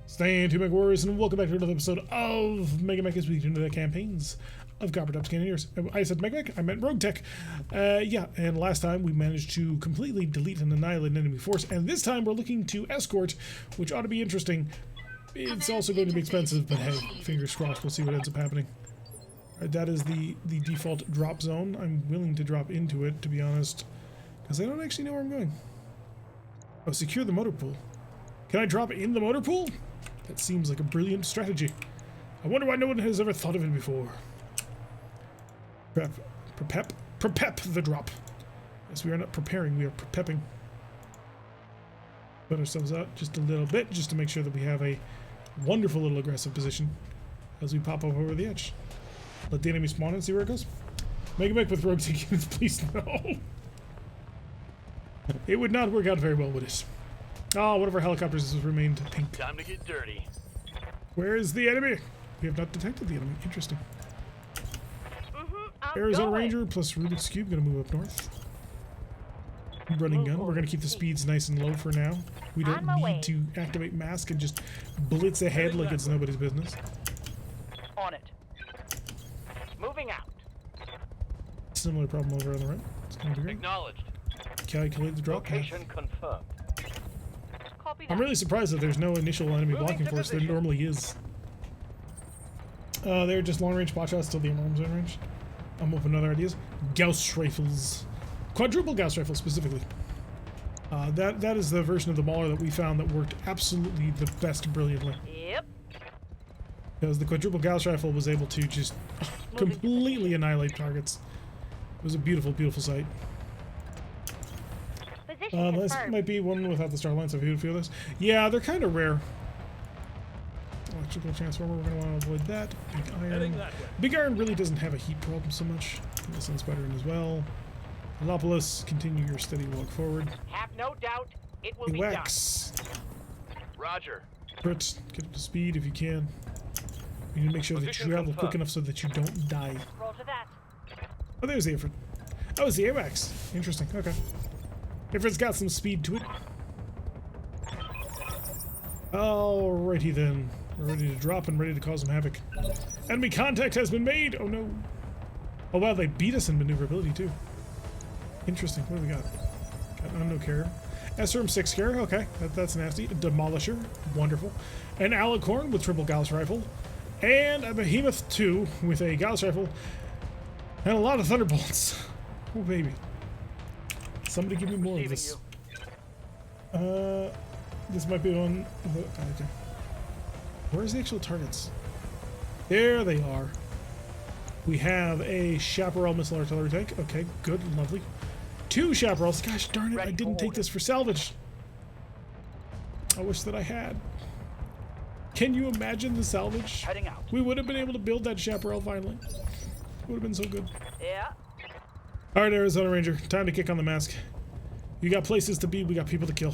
Stand to Mega Warriors, and welcome back to another episode of Mega Mech as we get into the campaigns of Copper-Top Cannoneers. I said Mega Mech, I meant RogueTech. Yeah, and last time we managed to completely delete and annihilate an enemy force, and this time we're looking to escort, which ought to be interesting. It's also going to be expensive, but hey, fingers crossed, we'll see what ends up happening. Alright, that is the default drop zone. I'm willing to drop into it, to be honest, because I don't actually know where I'm going. Oh, secure the motor pool. Can I drop in the motor pool? That seems like a brilliant strategy. I wonder why no one has ever thought of it before. Prepep the drop. Yes, we are not preparing, we are prepping. Put ourselves out just a little bit, just to make sure that we have a wonderful little aggressive position as we pop over the edge. Let the enemy spawn and see where it goes. Mega Mech with RogueTech units, please no. It would not work out very well with it. Oh, one of our helicopters has remained pink. Time to get dirty. Where is the enemy? We have not detected the enemy. Interesting. Arizona Ranger plus Rubik's Cube gonna move up north. Running gun. We're gonna keep the speeds nice and low for now. We don't need to activate mask and just blitz ahead like it's nobody's business. On it. Moving out. Similar problem over on the right. It's gonna be great. Acknowledged. Calculate the drop path. Location confirmed. I'm really surprised that there's no initial enemy blocking force. There normally is. They're just long-range spot shots till the alarm's in range. I'm open to other ideas. Gauss rifles. Quadruple Gauss rifles, specifically. That is the version of the Mauler that we found that worked absolutely the best brilliantly. Yep. Because the quadruple Gauss rifle was able to just completely annihilate targets. It was a beautiful, beautiful sight. This might be one without the Starlines. Have you feel this? Yeah, they're kind of rare. Electrical transformer, we're going to want to avoid that. Big iron. Big iron really doesn't have a heat problem so much. This one's better as well. Melopolis, continue your steady walk forward. Have no doubt it will be Wax. Roger. Crit, get up to speed if you can. You need to make sure that you travel quick enough so that you don't die. Roger that. Oh, there's the effort. Oh, it's the AWACS. Interesting. Okay. If it's got some speed to it. Alrighty then. We're ready to drop and ready to cause some havoc. Enemy contact has been made! Oh no. Oh wow, they beat us in maneuverability too. Interesting. What do we got? Got Unknown Carrier. SRM-6 Carrier, okay. That's nasty. A Demolisher. Wonderful. An Alicorn with triple Gauss rifle. And a Behemoth 2 with a Gauss rifle. And a lot of Thunderbolts. Oh baby. Somebody give me more of this. This might be one. Okay. Where's the actual targets? There they are. We have a Chaparral missile artillery tank. Okay, good, lovely. 2 Chaparrals. Gosh darn it, I didn't take this for salvage. I wish that I had. Can you imagine the salvage? Heading out. We would have been able to build that Chaparral finally. Would have been so good. Yeah. Alright, Arizona Ranger, time to kick on the mask. You got places to be, we got people to kill.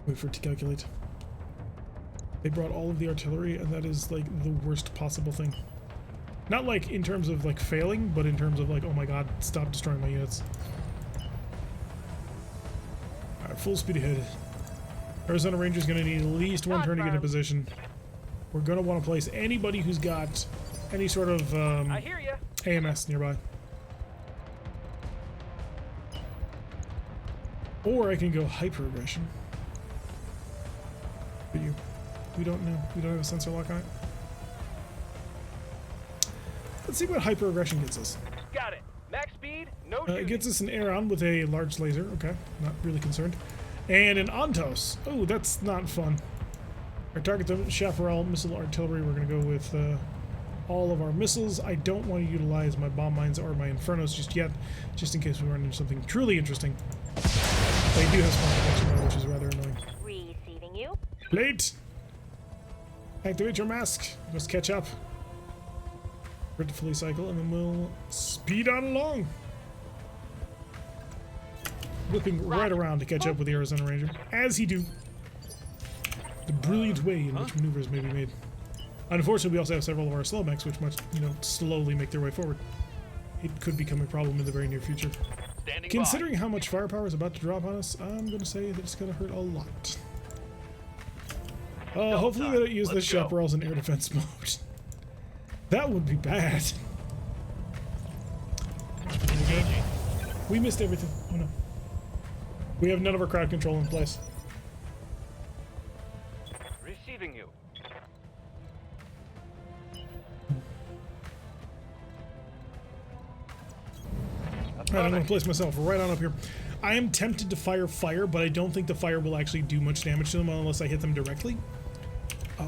Wait for it to calculate. They brought all of the artillery, and that is like the worst possible thing. Not like in terms of like failing, but in terms of like, oh my god, stop destroying my units. Alright, full speed ahead. Arizona Ranger's gonna need at least one turn to get in position. We're gonna want to place anybody who's got any sort of I hear ya. AMS nearby. Or I can go hyper aggression. But we don't know. We don't have a sensor lock on it. Let's see what hyper aggression gets us. Got it. Max speed, no It gets us an Aeron with a large laser. Okay, not really concerned. And an Ontos. Oh, that's not fun. Our target the Chaparral missile artillery. We're going to go with all of our missiles. I don't want to utilize my bomb mines or my Infernos just yet, just in case we run into something truly interesting. They do have spawn protection though, which is rather annoying. Receiving you. Plate! Activate your mask. Just catch up. Grid to fully cycle, and then we'll speed on along. Whipping right around to catch up with the Arizona Ranger, as he do. The brilliant way in which maneuvers may be made. Unfortunately, we also have several of our slow mechs, which must, slowly make their way forward. It could become a problem in the very near future. Considering how much firepower is about to drop on us, I'm going to say that it's going to hurt a lot. Hopefully they don't use this Let's go. chaparrals in air defense mode. That would be bad. Engaging. We missed everything. Oh no. We have none of our crowd control in place. Receiving you. Alright, I'm going to place myself right on up here. I am tempted to fire, but I don't think the fire will actually do much damage to them unless I hit them directly.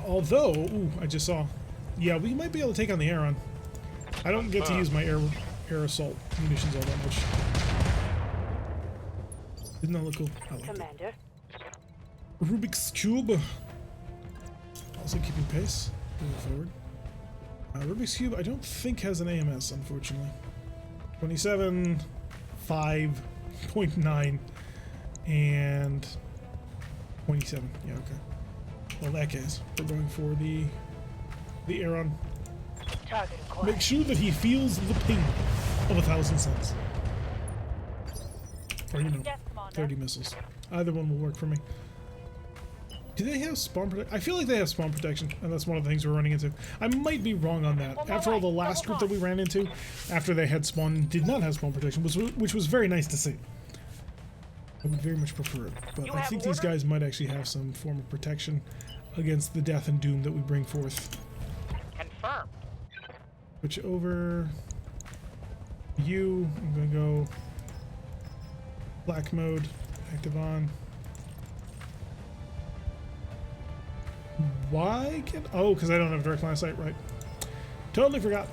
Although, ooh, I just saw. Yeah, we might be able to take on the Aeron. I don't get to use my air assault munitions all that much. Didn't that look cool? I like it. Commander. Rubik's Cube. Also keeping pace. Moving forward. Rubik's Cube, I don't think has an AMS, unfortunately. 27, 5.9, and 27. Yeah, okay. Well, in that case, we're going for the Aeron. Target acquired. Make sure that he feels the pain of 1,000 suns. Or, you know, Yes, Commander. 30 missiles. Either one will work for me. Do they have spawn protection? I feel like they have spawn protection, and that's one of the things we're running into. I might be wrong on that. After all, the last group that we ran into, after they had spawn, did not have spawn protection, which was very nice to see. I would very much prefer it, but I think these guys might actually have some form of protection against the death and doom that we bring forth. Confirmed. Switch over. You. I'm going to go black mode, active on. Why can... Oh, because I don't have direct line of sight, right. Totally forgot.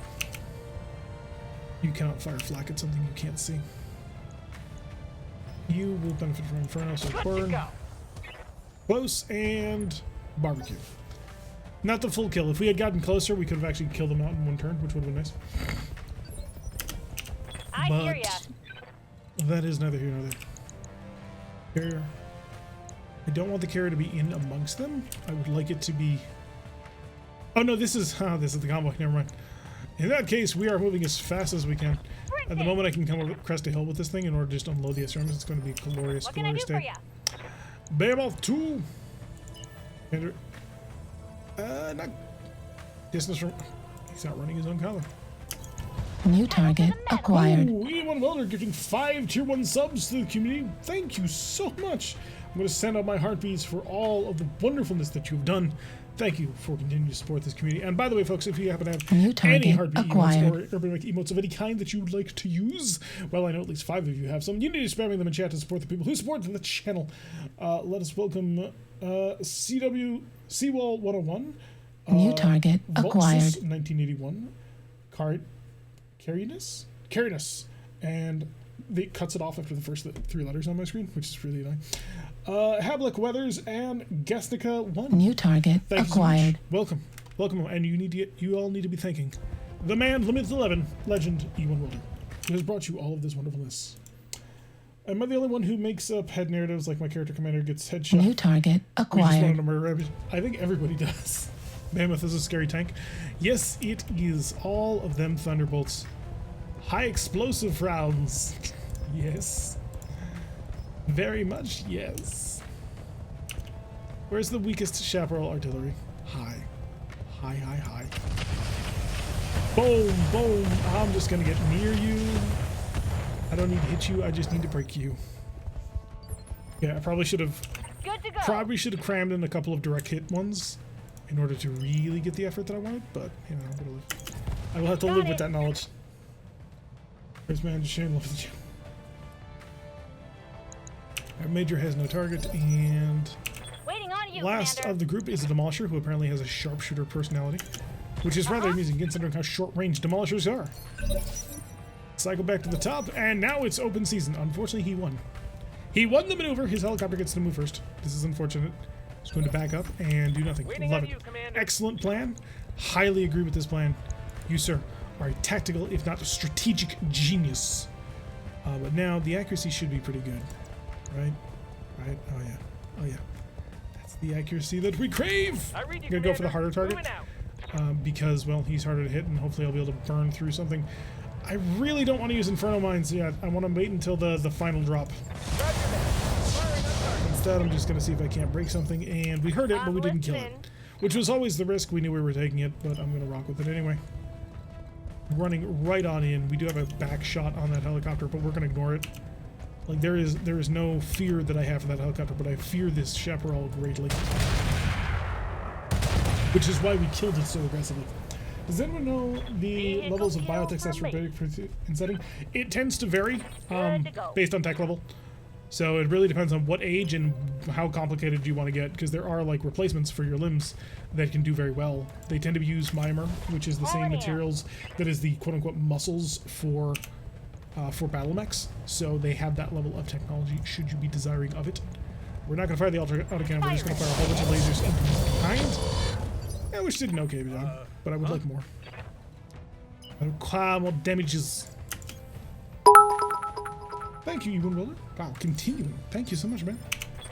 You cannot fire flak at something you can't see. You will benefit from Inferno, so Good to burn. go. Close and barbecue. Not the full kill. If we had gotten closer, we could have actually killed them out in one turn, which would have been nice. I hear ya. That is neither here nor there. Carrier. I don't want the carrier to be in amongst them. I would like it to be... Oh no, this is the convoy. Never mind. In that case, we are moving as fast as we can. At the moment I can come over crest a hill with this thing in order to just unload the SRMs, it's going to be a glorious, What can I do glorious for day. ya? Behemoth 2! Commander. Not... Distance from... He's not running his own color. New target acquired. Ooh, E1 Welder giving 5 tier 1 subs to the community. Thank you so much. I'm going to send out my heartbeats for all of the wonderfulness that you've done. Thank you for continuing to support this community. And by the way, folks, if you happen to have New any target heartbeat acquired. emotes or urban emotes of any kind that you would like to use, well, I know at least 5 of you have some. You need to be spamming them in chat to support the people who support the channel. Let us welcome CW Seawall 101. New target acquired. 1981. Carinus, and it cuts it off after the first 3 letters on my screen, which is really annoying. Hablick Weathers and Gestica 1. New target Thank you so acquired. much. Welcome, and you all need to be thanking the man, Limited 11, legend E1 Welder, who has brought you all of this wonderfulness. Am I the only one who makes up head narratives like my character commander gets headshot? New target We just acquired. wanted to murder everybody. I think everybody does. Mammoth is a scary tank. Yes, it is. All of them thunderbolts. High explosive rounds. Yes. Very much yes. Where's the weakest chaparral artillery? High. High. Boom, boom. I'm just gonna get near you. I don't need to hit you, I just need to break you. Yeah, I probably should have Good to go. crammed in a couple of direct hit ones in order to really get the effort that I wanted, but you know, I will have to live with that knowledge. Where's man to shame love the gym? Our major has no target, and Waiting on you, last Commander. of the group is a Demolisher, who apparently has a sharpshooter personality, which is rather amusing considering how short-range Demolishers are. Cycle back to the top, and now it's open season. Unfortunately, he won. He won the maneuver. His helicopter gets to move first. This is unfortunate. He's going to back up and do nothing. Waiting Love on it. you, Commander. Excellent plan. Highly agree with this plan. You, sir, are a tactical, if not a strategic genius. But now the accuracy should be pretty good. Right? Oh yeah. That's the accuracy that we crave. I read you, I'm going to go for the harder Commander. target. Moving out. Because, well, he's harder to hit, and hopefully I'll be able to burn through something. I really don't want to use Inferno Mines yet. I want to wait until the final drop. Roger that. Firing on target. Instead, I'm just going to see if I can't break something. And we heard it, but we didn't kill it. Which was always the risk. We knew we were taking it, but I'm going to rock with it anyway. Running right on in. We do have a back shot on that helicopter, but we're going to ignore it. Like, there is no fear that I have for that helicopter, but I fear this chaparral greatly. Which is why we killed it so aggressively. Does anyone know the levels of biotech that's forbidden in setting? It tends to vary based on tech level. So it really depends on what age and how complicated you want to get, because there are like replacements for your limbs that can do very well. They tend to use Mimer, which is the same materials that is the quote-unquote muscles for battle mechs. So they have that level of technology should you be desiring of it. We're not going to fire the autocannon, we're just going to fire a whole bunch of lasers behind. Yeah, which did an okay job, but I would like more. I require more damages. Thank you, Ewan Wilder. Wow, continuing. Thank you so much, man.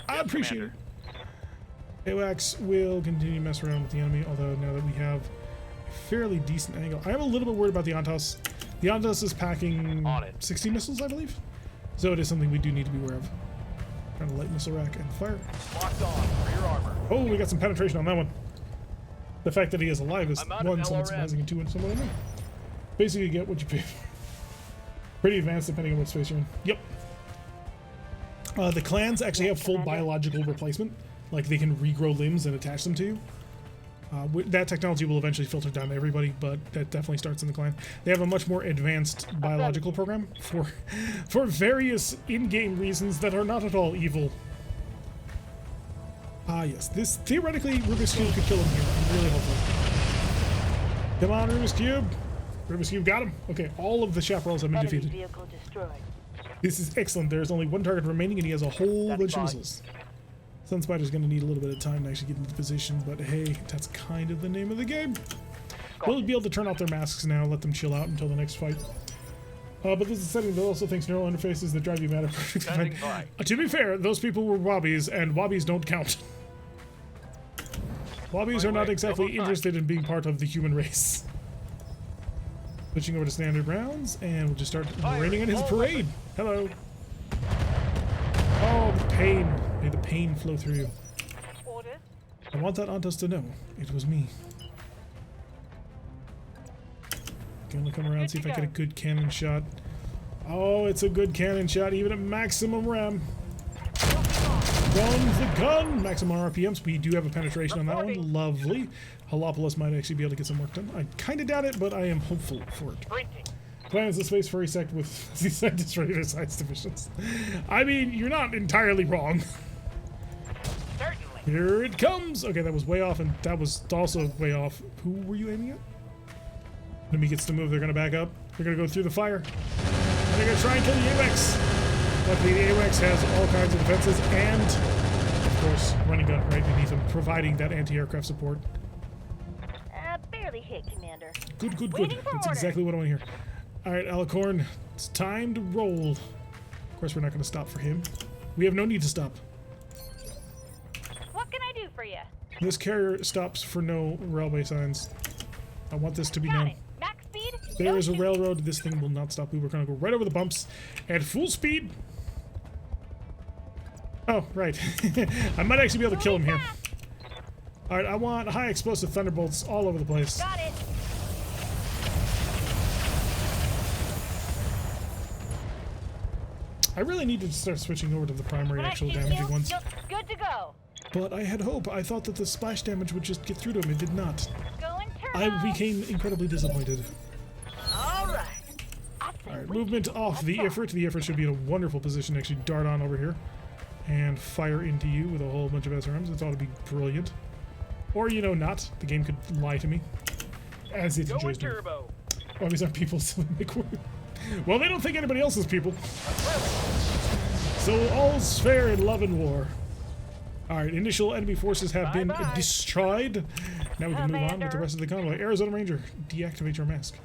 I appreciate it. AWACS will continue to mess around with the enemy, although now that we have a fairly decent angle. I am a little bit worried about the Ontos. The Ontos is packing 60 missiles, I believe. So it is something we do need to be aware of. Trying to light missile rack and fire. Locked on. Rear armor. Oh, we got some penetration on that one. The fact that he is alive is one, somewhat surprising, and two, and somewhat annoying. Basically, you get what you pay for. Pretty advanced depending on what space you're in. Yep. The clans actually have full biological replacement. Like, they can regrow limbs and attach them to you. That technology will eventually filter down to everybody, but that definitely starts in the clan. They have a much more advanced biological program for various in-game reasons that are not at all evil. Ah, yes. This, theoretically, Rubik's Cube could kill him here. I'm really hopeful. Come on, Rubik's Cube. Rubik's Cube got him. Okay, all of the chaparrals have been defeated. Vehicle destroyed. This is excellent. There's only one target remaining, and he has a whole bunch of missiles. Sunspider's going to need a little bit of time to actually get into position, but hey, that's kind of the name of the game. We'll be able to turn off their masks now, let them chill out until the next fight. But this is a setting that also thinks neural interfaces that drive you mad are perfectly fine. To be fair, those people were wobbies, and wobbies don't count. Wobbies are not exactly interested in being part of the human race. Switching over to standard rounds, and we'll just start raining on his parade. Hello. Oh, the pain. May the pain flow through you. Orders. I want that Ontos to know it was me. Gonna come around, see if I get a good cannon shot. Oh, it's a good cannon shot, even at maximum RAM. Runs the gun! Maximum RPMs. We do have a penetration on that one. Lovely. Holopolis might actually be able to get some work done. I kind of doubt it, but I am hopeful for it. Plans the space furry sect with scientists ready to science divisions. I mean, you're not entirely wrong. Certainly. Here it comes! Okay, that was way off, and that was also way off. Who were you aiming at? Enemy gets to move, they're gonna back up. They're gonna go through the fire. And they're gonna try and kill the AWACS. Luckily, the AWACS has all kinds of defenses and, of course, running gun right beneath them, providing that anti-aircraft support. Barely hit, Commander. Good, good, good. That's exactly what I want to hear. All right, Alicorn, it's time to roll. Of course, we're not going to stop for him. We have no need to stop. What can I do for you? This carrier stops for no railway signs. I want this to be known. Max speed? There is a railroad. This thing will not stop. We were going to go right over the bumps at full speed. Oh, right. I might actually be able to kill him here. All right, I want high explosive thunderbolts all over the place. Got it. I really need to start switching over to the primary actual damaging ones. Good to go. But I had hope. I thought that the splash damage would just get through to him. It did not. Going I turbo. became incredibly disappointed. All right. All right, movement off the Ifrit. The Ifrit should be in a wonderful position to actually dart on over here and fire into you with a whole bunch of SRMs. It ought to be brilliant. Or, you know, not. The game could lie to me. As it enjoys me. Well, these aren't people, so they make word. Well, they don't think anybody else is people. So all's fair in love and war. Alright, initial enemy forces have been destroyed. Now we can move on with the rest of the convoy. Arizona Ranger, deactivate your mask.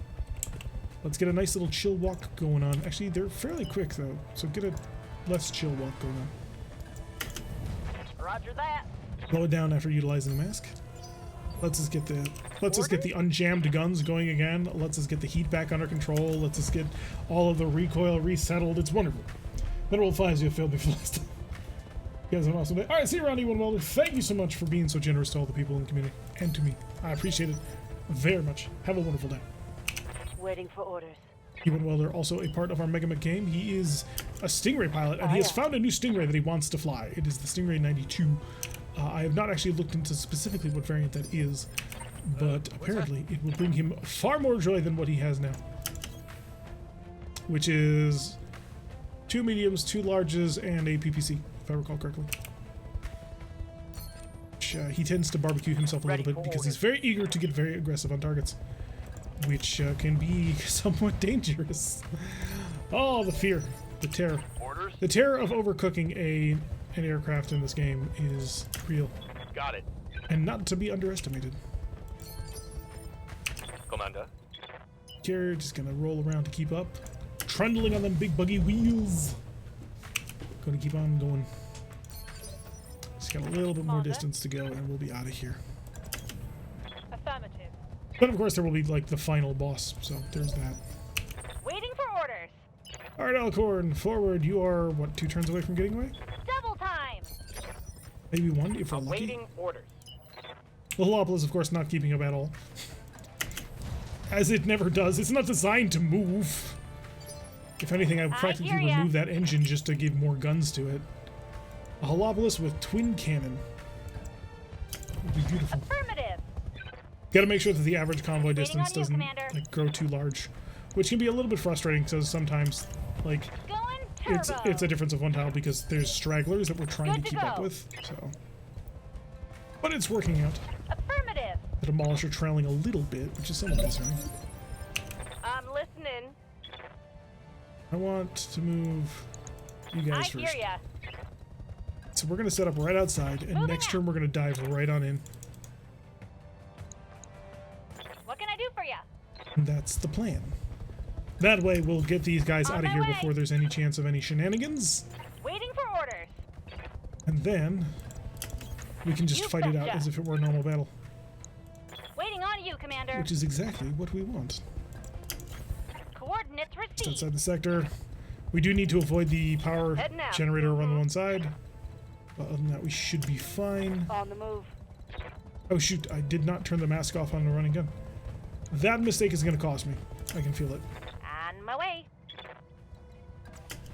Let's get a nice little chill walk going on. Actually, they're fairly quick, though, so get a less chill walk going on. Roger that. Slow it down after utilizing the mask. Let's us get the unjammed guns going again. Let's us get the heat back under control. Let's us get all of the recoil resettled. It's wonderful. Mineral 5s you failed before last time. You guys have an awesome day. All right, see you around, E1 Welder. Thank you so much for being so generous to all the people in the community and to me. I appreciate it very much. Have a wonderful day. Waiting for orders. E1 Welder, also a part of our Mega Mech game. He is a Stingray pilot, and he has found a new Stingray that he wants to fly. It is the Stingray 92. I have not actually looked into specifically what variant that is, but apparently it will bring him far more joy than what he has now. Which is 2 mediums, 2 larges, and a PPC, if I recall correctly. Which, he tends to barbecue himself a little bit because he's very eager to get very aggressive on targets, which can be somewhat dangerous. Oh, the fear, the terror. Orders? The terror of overcooking an aircraft in this game is real Got it. and not to be underestimated. Commander. Carrier just gonna roll around to keep up, trundling on them big buggy wheels. Gonna keep on going. Just got a little bit more distance to go, and we'll be out of here. Affirmative. But of course, there will be like the final boss, so there's that. Waiting for orders. All right, Alcorn, forward. You are what, 2 turns away from getting away? Double time. Maybe 1 if we're lucky. Awaiting orders. The Holopolis, of course, not keeping up at all. As it never does. It's not designed to move. If anything, I would practically hear ya. remove that engine just to give more guns to it. A Holopolis with twin cannon. Would be beautiful. Affirmative. Got to make sure that the average convoy on distance you, doesn't Commander. like grow too large, which can be a little bit frustrating because sometimes, like, Going turbo. it's a difference of 1 tile because there's stragglers that we're trying Good to to keep up go. with. So, but it's working out. Affirmative. The Demolisher trailing a little bit, which is somewhat concerning. I'm listening. I want to move you I guys hear first. ya. So we're gonna set up right outside, and Moving next out. turn we're gonna dive right on in. What can I do for ya? And that's the plan. That way we'll get these guys On out of my here way. before there's any chance of any shenanigans, Waiting for orders. and then we can just You fight it out betcha. as if it were a normal battle, Waiting on you, Commander. which is exactly what we want. Coordinates Just received. outside the sector. We do need to avoid the power Heading out. generator on the one side. But other than that, we should be fine. On the move. Oh shoot, I did not turn the mask off on the running gun. That mistake is going to cost me. I can feel it. On my way.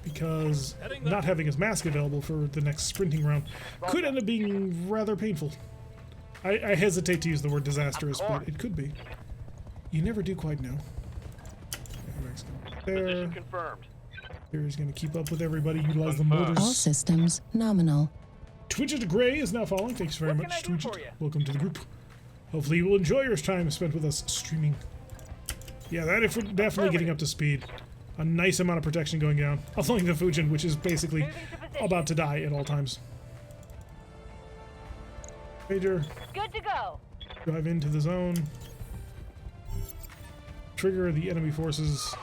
Because not having his mask available for the next sprinting round could end up being rather painful. I hesitate to use the word disastrous, but it could be. You never do quite know. There. Position confirmed. Here he's going to keep up with everybody, utilize the Confirmed. motors. All systems nominal. Twidget Gray is now following. Thanks very What much, can I do Twidget. for you? Welcome to the group. Hopefully you will enjoy your time spent with us streaming. Yeah, that if we're definitely getting up to speed. A nice amount of protection going down. Following the Fujin, which is basically Moving to position. about to die at all times. Major, Good to go. drive into the zone. Trigger the enemy forces.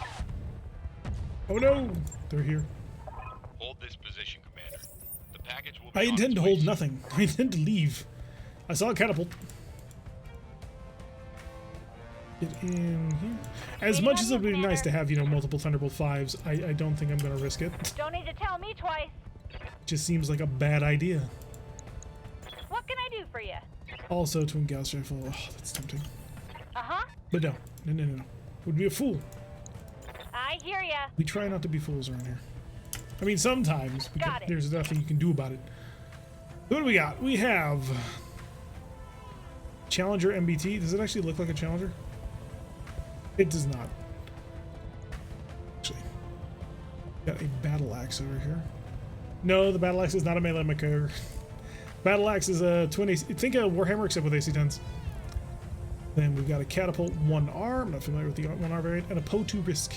Oh no! They're here. Hold this position, Commander. The package will be I on intend its to way hold soon. nothing. I intend to leave. I saw a catapult. Get in here. As much as it would be nice to have, you know, multiple Thunderbolt 5s, I don't think I'm going to risk it. Don't need to tell me twice. Just seems like a bad idea. What can I do for you? Also, Twin Gauss Rifle. Oh, that's tempting. Uh-huh. But no. No. Would be a fool. I hear ya. We try not to be fools around here. I mean, sometimes. Because Got it. there's nothing you can do about it. What do we got? We have... Challenger MBT. Does it actually look like a Challenger? It does not. Actually. Got a battle axe over here. No, the battle axe is not a melee mechanic. Battle axe is a twin AC. Think of Warhammer except with AC-10s. Then we've got a catapult 1R. I'm not familiar with the 1R variant. And a Po2 Risk,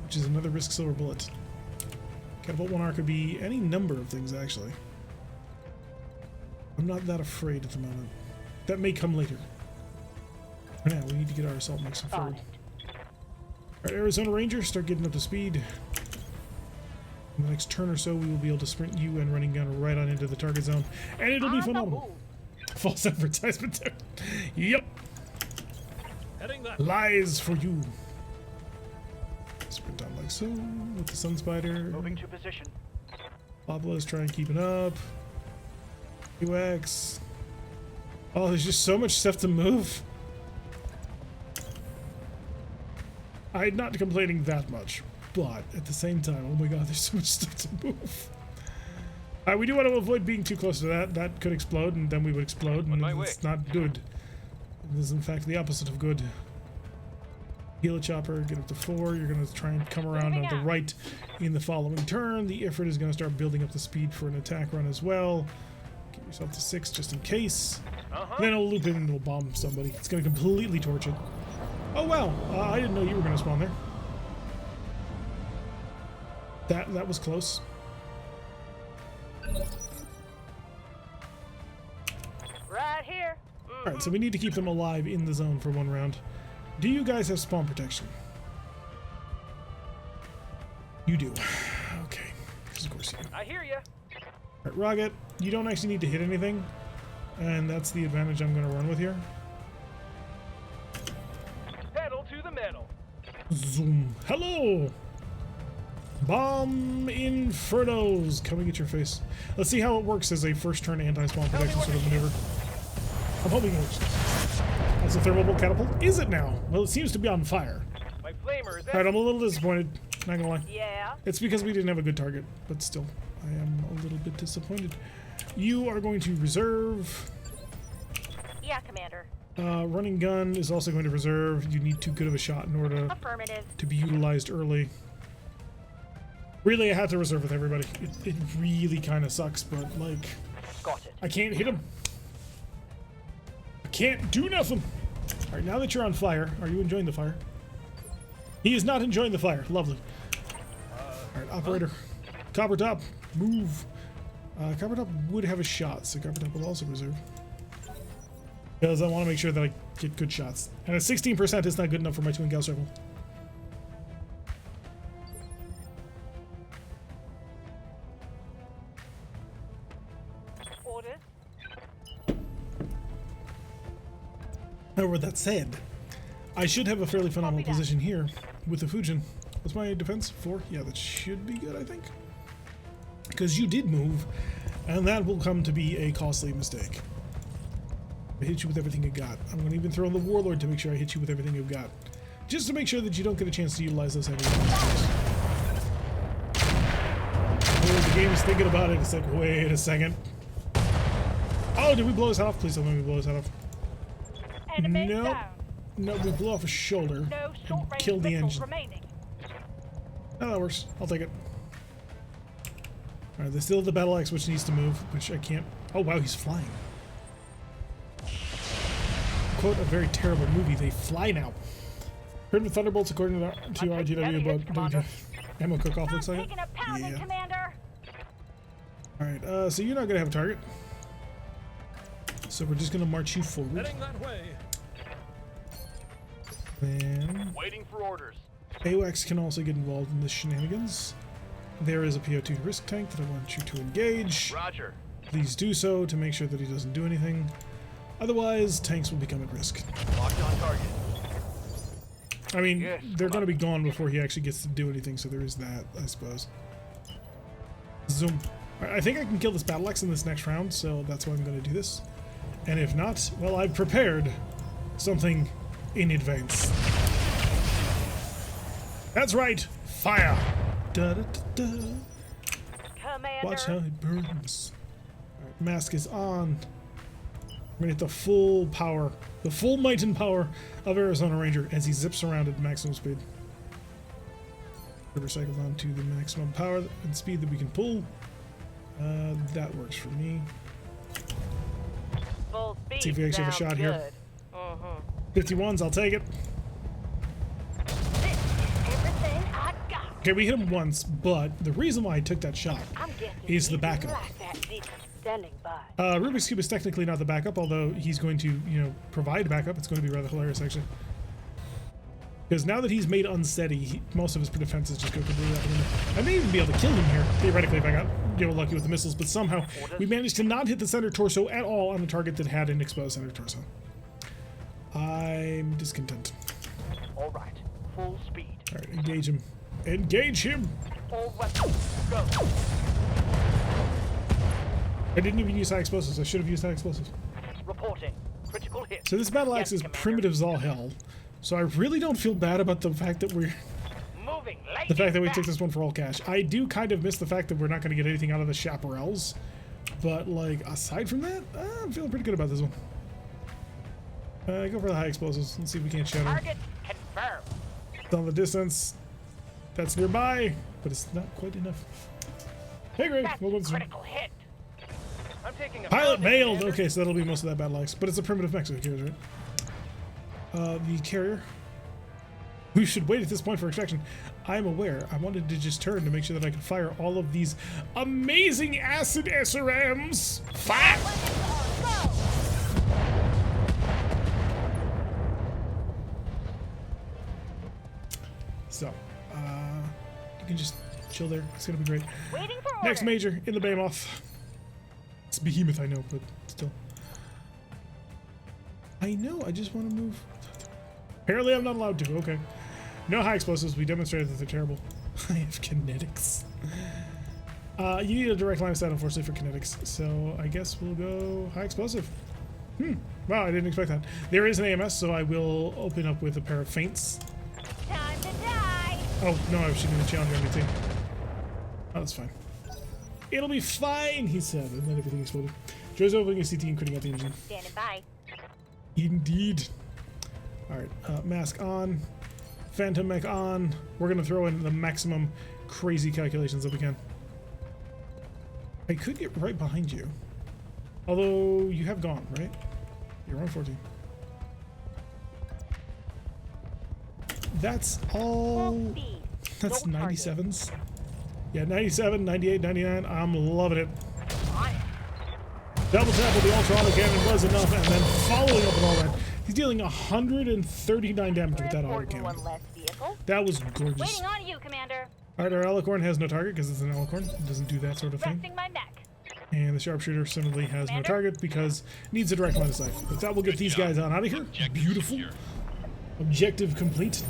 which is another Risk Silver Bullet. Catapult 1R could be any number of things, actually. I'm not that afraid at the moment. That may come later. For now, we need to get our assault mix On forward. it. Our Arizona Rangers start getting up to speed. In the next turn or so, we will be able to sprint you and running gun right on into the target zone. And it'll be On the phenomenal. move. False advertisement there. Yep. Heading that. Lies for you. Sprint down like so with the Sun Spider. Moving to position. Pablo's trying keeping up. UX. Oh, there's just so much stuff to move. I'm not complaining that much, but at the same time, oh my god, there's so much stuff to move. We do want to avoid being too close to that. That could explode, and then we would explode, and it's not good. It is, in fact, the opposite of good. Heal a chopper, get up to 4. You're going to try and come around on the right in the following turn. The Ifrit is going to start building up the speed for an attack run as well. Get yourself to 6 just in case. Then it'll loop in and it'll bomb somebody. It's going to completely torch it. Oh wow, I didn't know you were going to spawn there. That was close. Right here. Alright, so we need to keep them alive in the zone for 1 round. Do you guys have spawn protection? You do. Okay. Of course you do. I hear ya. Alright, Rocket, you don't actually need to hit anything. And that's the advantage I'm going to run with here. Pedal to the metal. Zoom. Hello! Bomb Infernos coming at your face. Let's see how it works as a first turn anti-spawn protection sort of maneuver. I'm hoping it works. That's a thermal catapult. Is it now? Well, it seems to be on fire. My flamer is Alright, I'm a little disappointed. Not gonna lie. Yeah. It's because we didn't have a good target, but still, I am a little bit disappointed. You are going to reserve. Yeah, Commander. Running gun is also going to reserve. You need too good of a shot in order Affirmative. to be utilized early. Really, I had to reserve with everybody. It really kind of sucks, but like, Got it. I can't hit him. I can't do nothing. All right, now that you're on fire, are you enjoying the fire? He is not enjoying the fire. Lovely. All right, operator. Copper Top, move. Copper Top would have a shot, so Copper Top will also reserve. Because I want to make sure that I get good shots. And at 16% is not good enough for my twin Gauss rifle. Orders. However, that said, I should have a fairly phenomenal position here with the Fujin. What's my defense? 4? Yeah, that should be good, I think. Because you did move, and that will come to be a costly mistake. I hit you with everything you got. I'm going to even throw in the Warlord to make sure I hit you with everything you've got. Just to make sure that you don't get a chance to utilize those heavy weapons. The game is thinking about it. It's like, wait a second. Oh, did we blow his head off? Please don't let me blow his head off. Enemy Nope. down. No, we blew off a shoulder No and short-range killed the missiles engine. remaining. Oh, that works. I'll take it. Alright, there's still the Battle Axe, which needs to move, which I can't. Oh, wow, he's flying. Quote, a very terrible movie. They fly now. Heard with Thunderbolts, according to RGW, about ammo cook-off, looks Not like it. taking a pounding, Yeah. Commander. Alright, so you're not going to have a target. So we're just going to march you forward. Heading that way. Then Waiting for orders. AWACS can also get involved in the shenanigans. There is a PO2 risk tank that I want you to engage. Roger. Please do so to make sure that he doesn't do anything. Otherwise, tanks will become at risk. Locked on target. I mean, Yes, they're going to be gone before he actually gets to do anything, so there is that, I suppose. Zoom. Alright, I think I can kill this Battle Axe in this next round, so that's why I'm going to do this. And if not, well, I've prepared something in advance. That's right, fire! Da, da, da, da. Commander. Watch how it burns. Alright, mask is on. We're gonna hit the full power, the full might and power of Arizona Ranger as he zips around at maximum speed. River cycles on to the maximum power and speed that we can pull. That works for me. Full speed. See if we actually have a sounds shot here. good. 51s, I'll take it. This is everything I got. Okay, we hit him once, but the reason why I took that shot I'm guessing is the you backup. like that deep standing by. Rubik's Cube is technically not the backup, although he's going to, provide backup. It's going to be rather hilarious, actually. Because now that he's made unsteady, most of his defenses just go completely out the window. I may even be able to kill him here, theoretically, if I got lucky with the missiles, but somehow we managed to not hit the center torso at all on a target that had an exposed center torso. I'm discontent. All right. Full speed. Alright, engage him. Engage him! All weapons. Go. I didn't even use high explosives. I should have used high explosives. Reporting. Critical hit. So this battle axe Yes, is Commander. primitive as all hell. So I really don't feel bad about the fact that we Moving. took this one for all cash. I do kind of miss the fact that we're not going to get anything out of the chaparrals. But like aside from that, I'm feeling pretty good about this one. Go for the high explosives. Let's see if we can't shatter. Target confirmed. It's on the distance. That's nearby, but it's not quite enough. Hey, Greg. That's We'll go this one. critical hit. I'm taking a Pilot pounding, mailed. Commander. Okay, so that'll be most of that battle axe, but it's a primitive mech, so who cares, right? The carrier. We should wait at this point for extraction. I'm aware. I wanted to just turn to make sure that I could fire all of these amazing acid SRMs. Fire! So, you can just chill there. It's gonna be great. Waiting for Next orders. major in the Behemoth. It's Behemoth, I know, but still. I know, I just want to move. Apparently I'm not allowed to, okay. No high explosives, we demonstrated that they're terrible. I have kinetics. You need a direct line of sight, unfortunately, for kinetics. So I guess we'll go high explosive. Wow, I didn't expect that. There is an AMS, so I will open up with a pair of feints. Time to die. Oh, no, I was shooting the Challenger MBT. Oh, that's fine. It'll be fine, he said, and then everything exploded. Joe's opening a CT and critting out the engine. Standing by. Indeed. Alright, mask on. Phantom mech on. We're going to throw in the maximum crazy calculations that we can. I could get right behind you. Although, you have gone, right? You're on 14. That's all... Full speed. That's No target. 97s. Yeah, 97, 98, 99. I'm loving it. On it. Double tap with the ultrasonic cannon was enough, and then following up with all that, he's dealing 139 damage with that auto Transporting cannon. one less vehicle. That was gorgeous. Waiting on you, Commander. Alright, our alicorn has no target because it's an alicorn. It doesn't do that sort of thing. Resting my mech. And the sharpshooter similarly has no Commander? target because it needs a direct line of sight. But that will get these guys on out of here. Objective Beautiful. secure. Objective complete.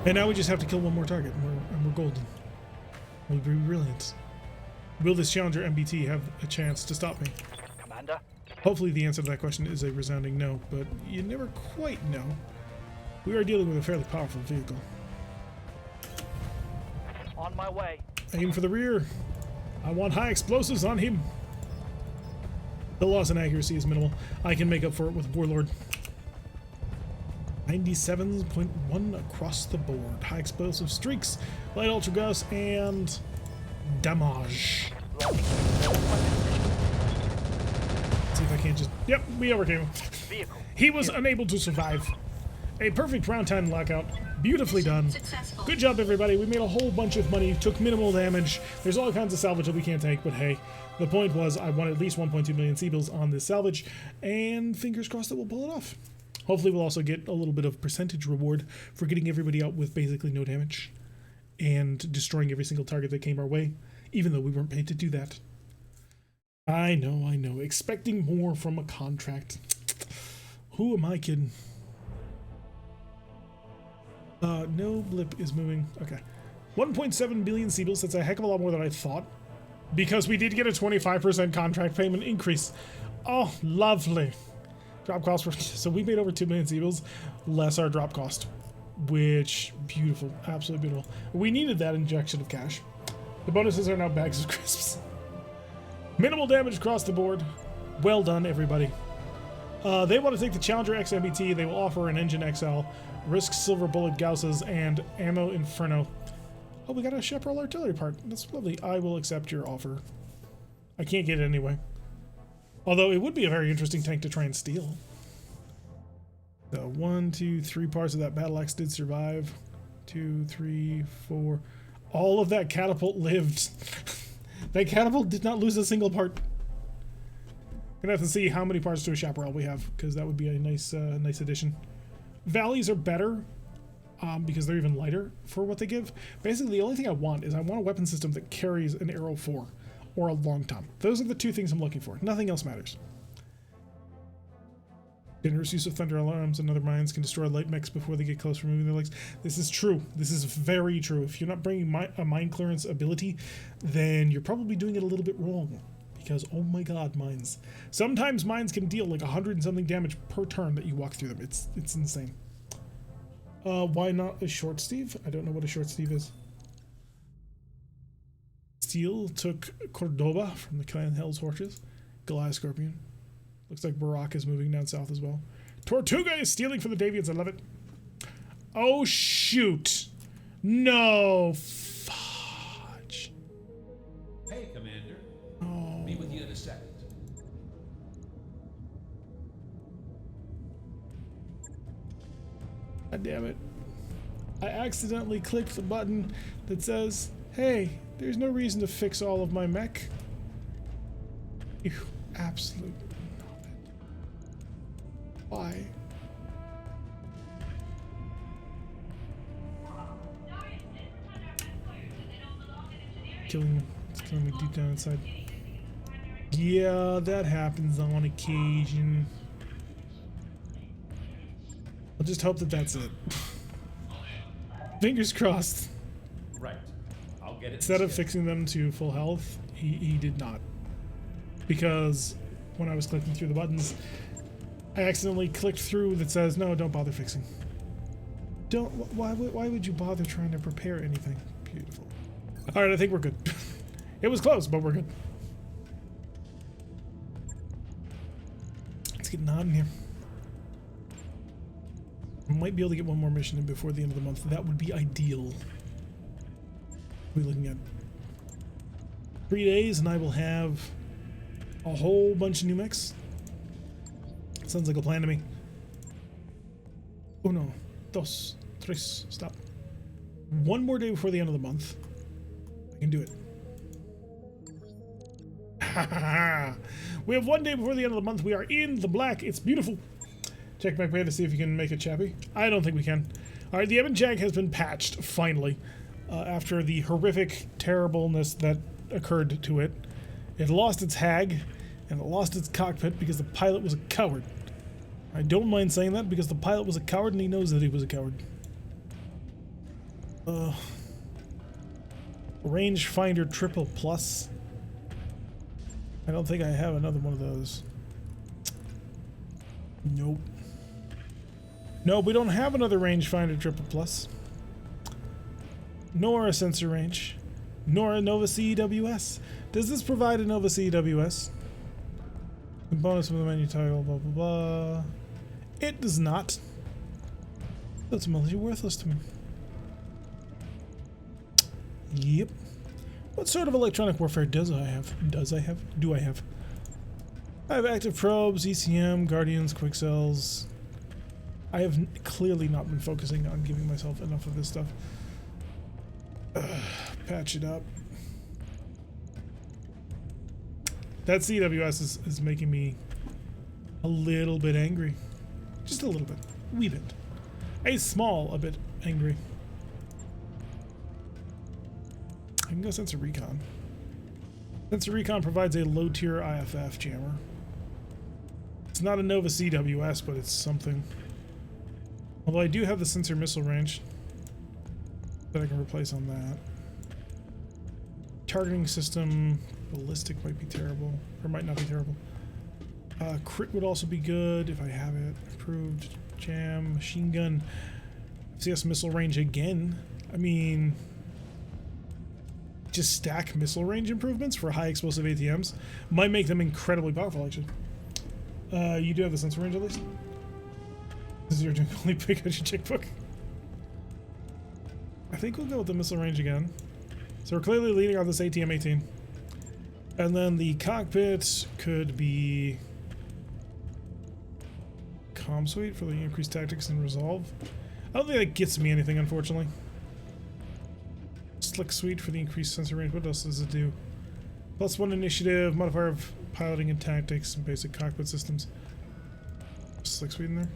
And now we just have to kill one more target, and we're golden. We'll be brilliant. Will this Challenger MBT have a chance to stop me? Commander. Hopefully the answer to that question is a resounding no, but you never quite know. We are dealing with a fairly powerful vehicle. On my way. Aim for the rear. I want high explosives on him. The loss in accuracy is minimal. I can make up for it with Warlord. 97.1 across the board. High explosive streaks, light ultra gust, and damage. Let's see if I can't just... Yep, we overcame him. Vehicle. He was unable to survive. A perfect round 10 lockout. Beautifully done. Good job, everybody. We made a whole bunch of money, took minimal damage. There's all kinds of salvage that we can't take, but hey, the point was I won at least 1.2 million C-bills on this salvage, and fingers crossed that we'll pull it off. Hopefully we'll also get a little bit of percentage reward for getting everybody out with basically no damage and destroying every single target that came our way, even though we weren't paid to do that. I know. Expecting more from a contract. Who am I kidding? No blip is moving. Okay. 1.7 billion C-bills. That's a heck of a lot more than I thought. Because we did get a 25% contract payment increase. Oh, lovely. Drop cost for... So we made over 2 million C-bills, less our drop cost. Which, beautiful. Absolutely beautiful. We needed that injection of cash. The bonuses are now bags of crisps. Minimal damage across the board. Well done, everybody. They want to take the Challenger X MBT. They will offer an Engine XL, Risk Silver Bullet Gausses, and Ammo Inferno. Oh, we got a Chaparral artillery part. That's lovely. I will accept your offer. I can't get it anyway. Although it would be a very interesting tank to try and steal. So 1, 2, 3 parts of that battle axe did survive. 2, 3, 4. All of that catapult lived. That catapult did not lose a single part. Gonna have to see how many parts to a chaparral we have, because that would be a nice addition. Valleys are better because they're even lighter for what they give. Basically, the only thing I want is I want a weapon system that carries an arrow 4 or a long tom. Those are the two things I'm looking for. Nothing else matters. Generous use of thunder alarms and other mines can destroy light mechs before they get close for moving their legs. This is true. This is very true. If you're not bringing a mine clearance ability, then you're probably doing it a little bit wrong. because, oh my god, mines. Sometimes mines can deal like 100 and something damage per turn that you walk through them. It's insane. Why not a short Steve? I don't know what a short Steve is. Steel took Cordoba from the Clan Hell's Horses. Goliath Scorpion. Looks like Barak is moving down south as well. Tortuga is stealing for the Davians. I love it. Oh, shoot. No. Fudge. Hey, Commander. Oh. Be with you in a second. God damn it. I accidentally clicked the button that says, hey, there's no reason to fix all of my mech. You absolute knob it. Why? Killing me. It's killing me deep down inside. Yeah, that happens on occasion. I'll just hope that that's it. Fingers crossed. Right. I'll get it. Instead of fixing them to full health, he did not. Because when I was clicking through the buttons, I accidentally clicked through that says, no, don't bother fixing. Why would you bother trying to prepare anything? Beautiful. Alright, I think we're good. It was close, but we're good. Let's get on in here. I might be able to get one more mission in before the end of the month. That would be ideal. We're looking at 3 days and I will have a whole bunch of new mechs. Sounds like a plan to me. Uno, dos, tres, stop. One more day before the end of the month. I can do it. We have 1 day before the end of the month. We are in the black. It's beautiful. Check back way to see if you can make it chappy. I don't think we can. Alright, the Ebon Jag has been patched, finally. After the horrific terribleness that occurred to it. It lost its hag, and it lost its cockpit because the pilot was a coward. I don't mind saying that because the pilot was a coward and he knows that he was a coward. Rangefinder triple plus. I don't think I have another one of those. Nope. Nope, we don't have another rangefinder triple plus. Nor a sensor range. Nor a Nova CEWS. Does this provide a Nova CEWS? Bonus from the menu title, blah blah blah. It does not. That's mostly worthless to me. Yep. What sort of electronic warfare does I have? Do I have? I have active probes, ECM, guardians, quick cells. I have clearly not been focusing on giving myself enough of this stuff. Patch it up. That CWS is making me a little bit angry. Just a little bit. Wee bit. A small a bit angry. I can go Sensor Recon. Sensor Recon provides a low tier IFF jammer. It's not a Nova CWS, but it's something. Although I do have the sensor missile range that I can replace on that. Targeting system, ballistic might be terrible, or might not be terrible. Crit would also be good if I have it. Improved jam, machine gun, CS missile range again. I mean, just stack missile range improvements for high explosive ATMs might make them incredibly powerful, actually. You do have the sensor range at least? This is your only pick out your checkbook. I think we'll go with the missile range again. So we're clearly leading on this ATM 18. And then the cockpit could be comm suite for the increased tactics and resolve. I don't think that gets me anything, unfortunately. Slick suite for the increased sensor range. What else does it do? +1 initiative, modifier of piloting and tactics, and basic cockpit systems. Slick suite in there.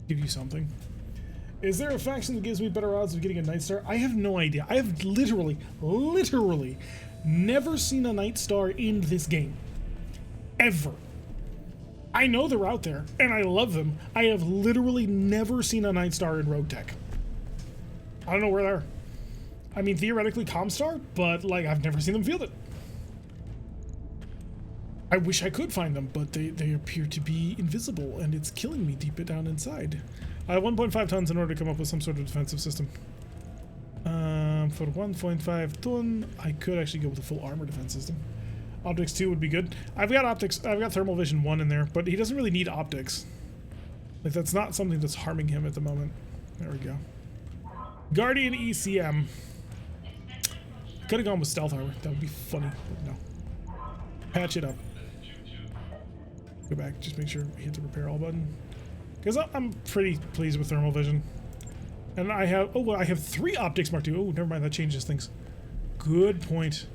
Give you something. Is there a faction that gives me better odds of getting a Night Star? I have no idea. I have literally never seen a Night Star in this game. Ever. I know they're out there, and I love them. I have literally never seen a Night Star in RogueTech. I don't know where they are. I mean, theoretically Comstar, but, like, I've never seen them field it. I wish I could find them, but they appear to be invisible, and it's killing me deep down inside. I have 1.5 tons in order to come up with some sort of defensive system. For 1.5 ton, I could actually go with a full armor defense system. Optics 2 would be good. I've got optics. I've got thermal vision 1 in there, but he doesn't really need optics. Like, that's not something that's harming him at the moment. There we go. Guardian ECM. Could have gone with stealth armor. That would be funny, but no. Patch it up. Go back. Just make sure we hit the repair all button. Because I'm pretty pleased with thermal vision. And I have... Oh, well, I have 3 optics Mark II. Oh, never mind. That changes things. Good point.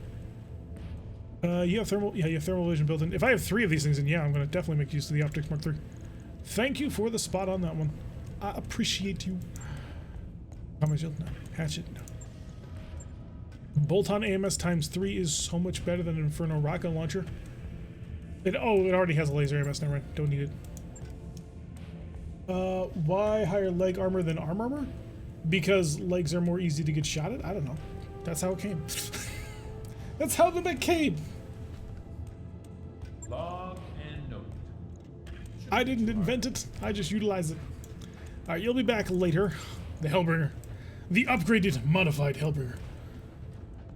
You have thermal... Yeah, you have thermal vision built in. If I have 3 of these things, then yeah, I'm going to definitely make use of the optics Mark III. Thank you for the spot on that one. I appreciate you. Combat shield? No. Hatchet? No. Bolt-on AMS times 3 is so much better than an Inferno rocket launcher. It already has a laser AMS. Never mind. Don't need it. Why higher leg armor than arm armor? Because legs are more easy to get shot at? I don't know. That's how it came. That's how the mech came. Log and note. I didn't invent it. I just utilize it. Alright, you'll be back later. The Hellbringer. The upgraded, modified Hellbringer.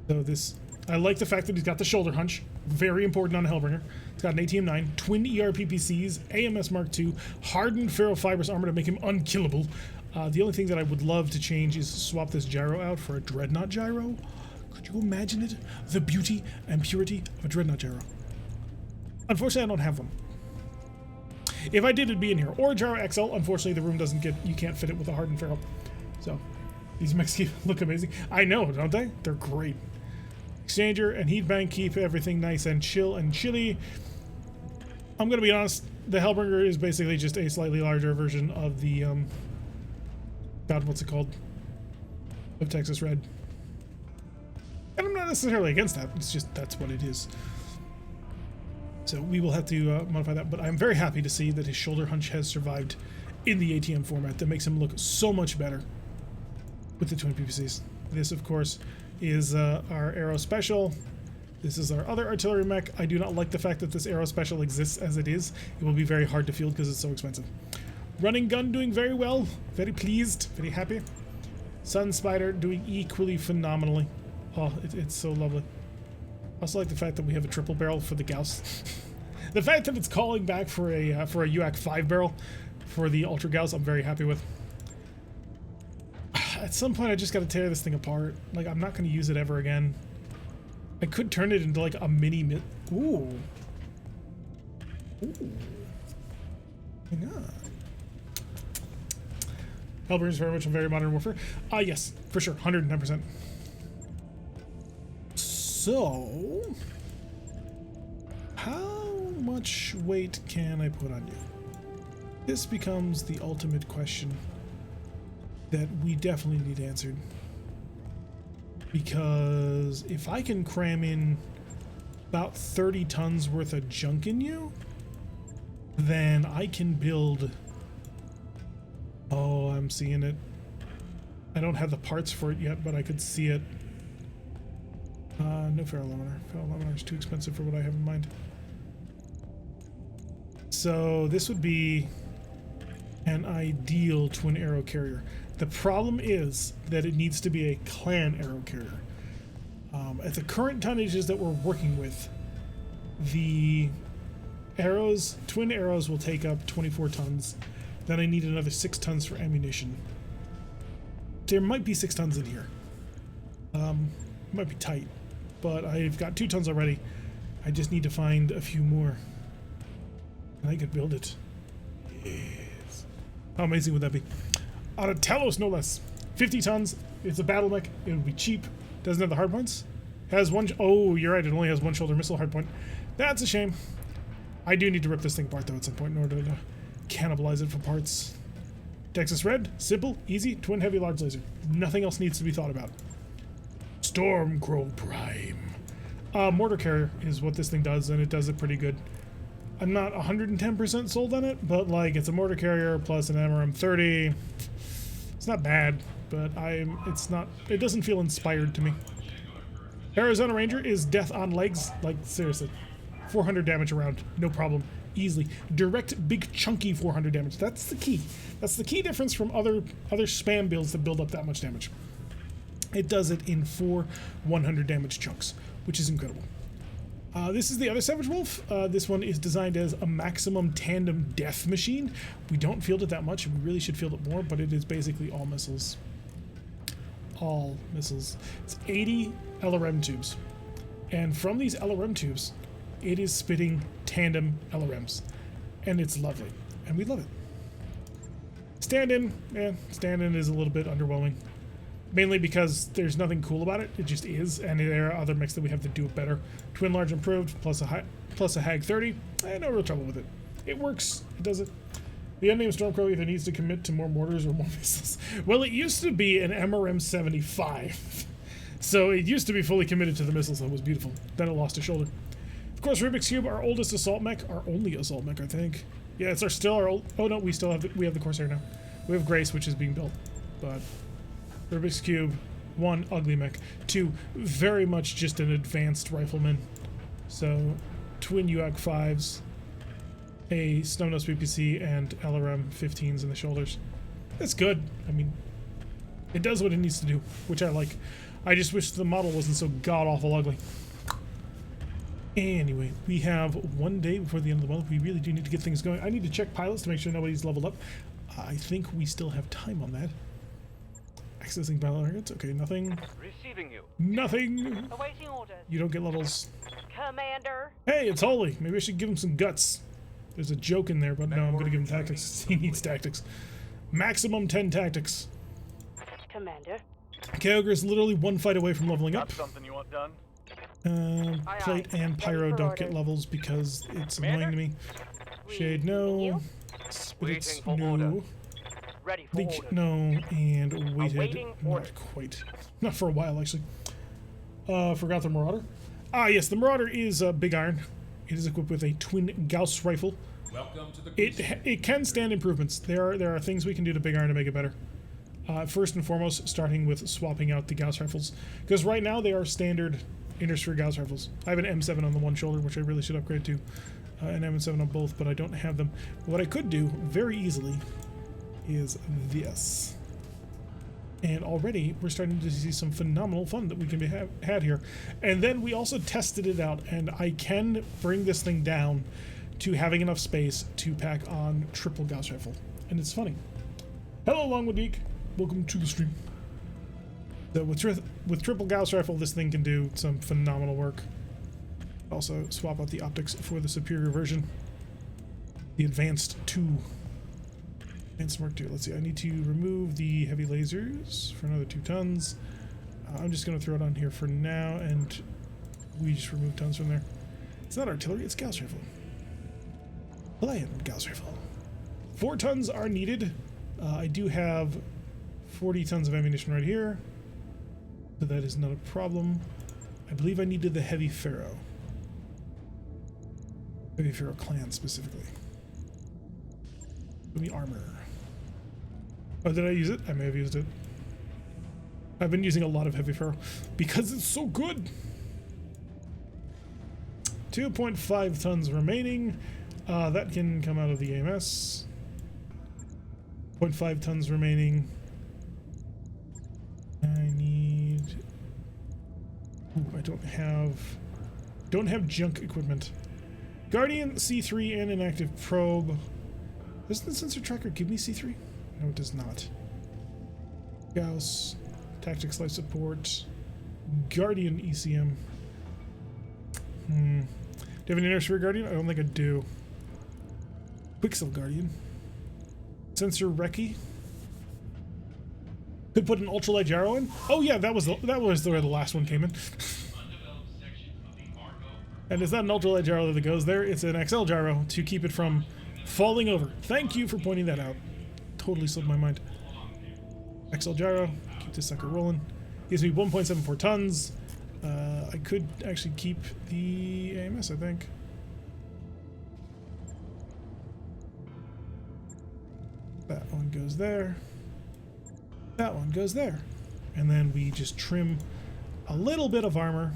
So this... I like the fact that he's got the shoulder hunch. Very important on a Hellbringer. It's got an ATM-9, twin ERPPCs, AMS Mark II, hardened ferrofibrous armor to make him unkillable. The only thing that I would love to change is swap this gyro out for a Dreadnought gyro. Could you imagine it? The beauty and purity of a Dreadnought gyro. Unfortunately, I don't have one. If I did, it'd be in here. Or a gyro XL. Unfortunately, the room doesn't get... You can't fit it with a hardened ferro. So, these mechs look amazing. I know, don't they? They're great. Exchanger and heat bank keep everything nice and chill and chilly. I'm gonna be honest, the Hellbringer is basically just a slightly larger version of the God, what's it called? Of Texas Red. And I'm not necessarily against that, it's just that's what it is. So we will have to modify that, but I'm very happy to see that his shoulder hunch has survived in the ATM format. That makes him look so much better with the twin PPCs. This, of course, is our Aero Special. This is our other artillery mech. I do not like the fact that this Aero Special exists as it is. It will be very hard to field because it's so expensive. Running Gun doing very well. Very pleased. Very happy. Sun Spider doing equally phenomenally. Oh, it's so lovely. I also like the fact that we have a triple barrel for the Gauss. The fact that it's calling back for a UAC 5 barrel for the Ultra Gauss, I'm very happy with. At some point, I just got to tear this thing apart. Like, I'm not going to use it ever again. I could turn it into like a mini. Ooh. Ooh. Hang on. Hellbringer is very much a very modern warfare. Yes, for sure, 110%. So, how much weight can I put on you? This becomes the ultimate question that we definitely need answered. Because if I can cram in about 30 tons worth of junk in you, then I can build... Oh, I'm seeing it. I don't have the parts for it yet, but I could see it. No ferroaluminar. Ferroaluminar is too expensive for what I have in mind. So this would be an ideal twin aero carrier. The problem is that it needs to be a clan aero carrier. At the current tonnages that we're working with, the arrows, twin arrows will take up 24 tons. Then I need another 6 tons for ammunition. There might be 6 tons in here. Might be tight, but I've got 2 tons already. I just need to find a few more. And I could build it. Yes. How amazing would that be? Out of Talos, no less. 50 tons. It's a battle mech. It would be cheap. Doesn't have the hard points. Has one... Oh, you're right. It only has one shoulder missile hard point. That's a shame. I do need to rip this thing apart, though, at some point in order to cannibalize it for parts. Texas Red. Simple. Easy. Twin heavy large laser. Nothing else needs to be thought about. Stormcrow Prime. Mortar carrier is what this thing does, and it does it pretty good. I'm not 110% sold on it, but like it's a mortar carrier plus an MRM-30. It's not bad, but it doesn't feel inspired to me. Arizona Ranger is death on legs, like seriously. 400 damage around, no problem, easily. Direct, big, chunky 400 damage. That's the key. That's the key difference from other spam builds that build up that much damage. It does it in 4 100 damage chunks, which is incredible. This is the other Savage Wolf. This one is designed as a maximum tandem death machine. We don't field it that much. We really should field it more, but it is basically all missiles. All missiles. It's 80 LRM tubes. And from these LRM tubes, it is spitting tandem LRMs. And it's lovely. And we love it. Stand-in, stand-in is a little bit underwhelming. Mainly because there's nothing cool about it. It just is, and there are other mechs that we have to do it better. Twin Large Improved, plus a Hag 30. No real trouble with it. It works. It does it. The unnamed Stormcrow either needs to commit to more mortars or more missiles. Well, it used to be an MRM 75. So it used to be fully committed to the missiles. That was beautiful. Then it lost a shoulder. Of course, Rubik's Cube, our oldest assault mech. Our only assault mech, I think. Yeah, it's still our old... Oh, no, we still have we have the Corsair now. We have Grace, which is being built. But... Rubik's Cube, 1, ugly mech. 2, very much just an advanced rifleman. So, twin UAC 5s, a Snubnose PPC, and LRM 15s in the shoulders. That's good. I mean, it does what it needs to do, which I like. I just wish the model wasn't so god-awful ugly. Anyway, we have 1 day before the end of the month. We really do need to get things going. I need to check pilots to make sure nobody's leveled up. I think we still have time on that. Accessing battle targets. Okay, nothing. Receiving you. Nothing. Awaiting orders. You don't get levels. Commander. Hey, it's Holy. Maybe I should give him some guts. There's a joke in there, but no, I'm going to give him tactics. He needs tactics. Maximum 10 tactics. Commander. Kyogre's literally 1 fight away from leveling up. Got something you want done? Plate and Pyro don't get levels because it's annoying to me. Shade, no. Spirits, no. Ready for Leak, orders. no. And weighted, Awaiting not orders. quite. Not for a while, actually. Forgot the Marauder. Ah, yes, the Marauder is big iron. It is equipped with a twin Gauss rifle. Welcome to the It can stand improvements. There are things we can do to big iron to make it better. First and foremost, starting with swapping out the Gauss rifles, because right now they are standard inner sphere Gauss rifles. I have an M7 on the one shoulder, which I really should upgrade to, an M7 on both, but I don't have them. What I could do very easily is this. And already we're starting to see some phenomenal fun that we can be had here. And then we also tested it out, and I can bring this thing down to having enough space to pack on triple Gauss rifle. And it's funny. Hello, Longwood Geek. Welcome to the stream. So with triple Gauss rifle, this thing can do some phenomenal work. Also, swap out the optics for the superior version. The Advanced 2. And Merc 2. Let's see, I need to remove the heavy lasers for another 2 tons. I'm just going to throw it on here for now, and we just remove tons from there. It's not artillery, it's Gauss rifle. Play Gauss rifle. 4 tons are needed. I do have 40 tons of ammunition right here, so that is not a problem. I believe I needed the Heavy Pharaoh. Heavy Pharaoh clan specifically. Give me armor. Oh, did I use it? I may have used it. I've been using a lot of Heavy Pharaoh because it's so good. 2.5 tons remaining. That can come out of the AMS. 0.5 tons remaining. I need... Ooh, I don't have junk equipment. Guardian, C3, and an active probe. Doesn't the sensor tracker give me C3? No, it does not. Gauss, Tactics Life Support, Guardian ECM. Do you have an inner sphere Guardian? I don't think I do. Quixel Guardian. Sensor Recce. Could put an ultralight gyro in. Oh yeah, that was where the last one came in. And it's not an ultralight gyro that goes there. It's an XL gyro to keep it from falling over. Thank you for pointing that out. Totally slipped my mind. XL gyro. Keep this sucker rolling. Gives me 1.74 tons. I could actually keep the AMS, I think. That one goes there. That one goes there. And then we just trim a little bit of armor.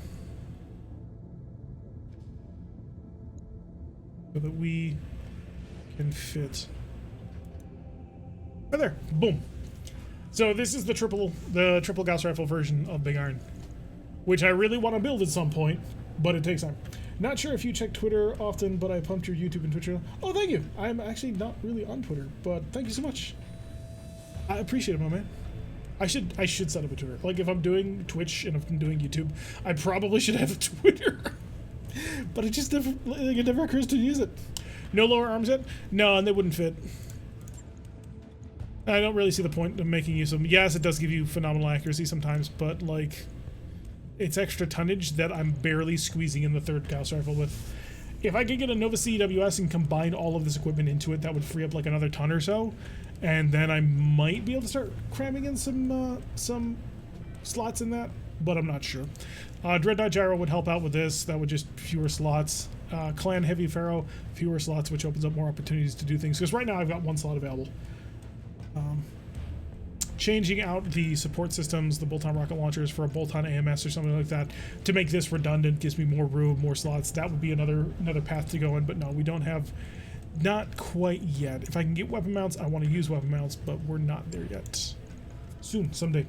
so that we can fit. Right there, boom. So this is the triple Gauss rifle version of Big Iron, which I really want to build at some point, but it takes time. Not sure if you check Twitter often, but I pumped your YouTube and Twitch. Oh, thank you. I'm actually not really on Twitter, but thank you so much. I appreciate it, my man. I should set up a Twitter. Like if I'm doing Twitch and if I'm doing YouTube, I probably should have a Twitter. But it never occurs to use it. No lower arms yet? No, and they wouldn't fit. I don't really see the point of making use of them. Yes, it does give you phenomenal accuracy sometimes, but like it's extra tonnage that I'm barely squeezing in the third Gauss rifle with. If I could get a Nova CEWS and combine all of this equipment into it, that would free up like another ton or so, and then I might be able to start cramming in some slots in that, but I'm not sure. Dreadnought Gyro would help out with this. That would just fewer slots. Clan Heavy Pharaoh, fewer slots, which opens up more opportunities to do things. Because right now I've got one slot available. Changing out the support systems, the bolt-on rocket launchers for a bolt-on AMS or something like that to make this redundant, gives me more room, more slots. That would be another path to go in, but no, we don't have, not quite yet. If I can get weapon mounts, I want to use weapon mounts, but we're not there yet. Soon, someday.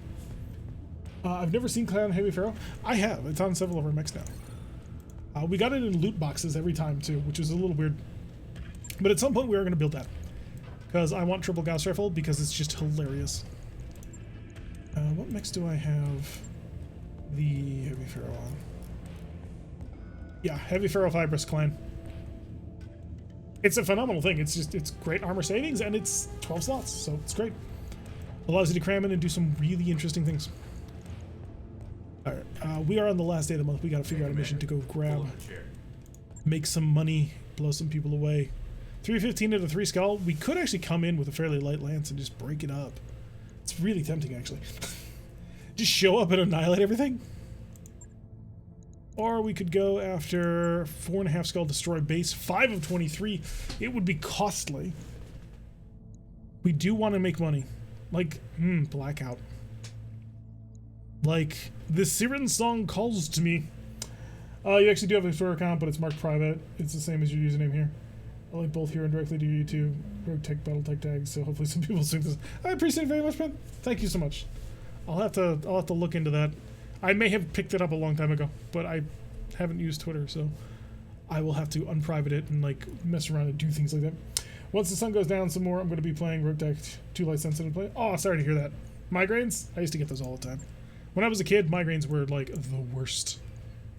I've never seen Clan Heavy Pharaoh. I have. It's on several of our mechs now. We got it in loot boxes every time too, which is a little weird. But at some point we are going to build that. Because I want triple Gauss rifle because it's just hilarious. What mechs do I have the Heavy Pharaoh on? Yeah, Heavy Pharaoh Fibrous Clan. It's a phenomenal thing. It's great armor savings and it's 12 slots, so it's great. Allows you to cram in and do some really interesting things. Alright, we are on the last day of the month. We gotta figure out a mission to go grab, make some money, blow some people away. 315 into 3 skull. We could actually come in with a fairly light lance and just break it up. It's really tempting, actually. Just show up and annihilate everything. Or we could go after 4.5 skull, destroy base, 5 of 23. It would be costly. We do want to make money. Like, blackout. Like, the Siren song calls to me. You actually do have a Twitter account, but it's marked private. It's the same as your username here. I'll link both here and directly to your YouTube, RogueTech, BattleTech tags, so hopefully some people see this. I appreciate it very much, man. Thank you so much. I'll have to look into that. I may have picked it up a long time ago, but I haven't used Twitter, so I will have to unprivate it and like mess around and do things like that. Once the sun goes down some more, I'm going to be playing RogueTech 2 light sensitive play. Oh, sorry to hear that. Migraines? I used to get those all the time. When I was a kid, migraines were like the worst.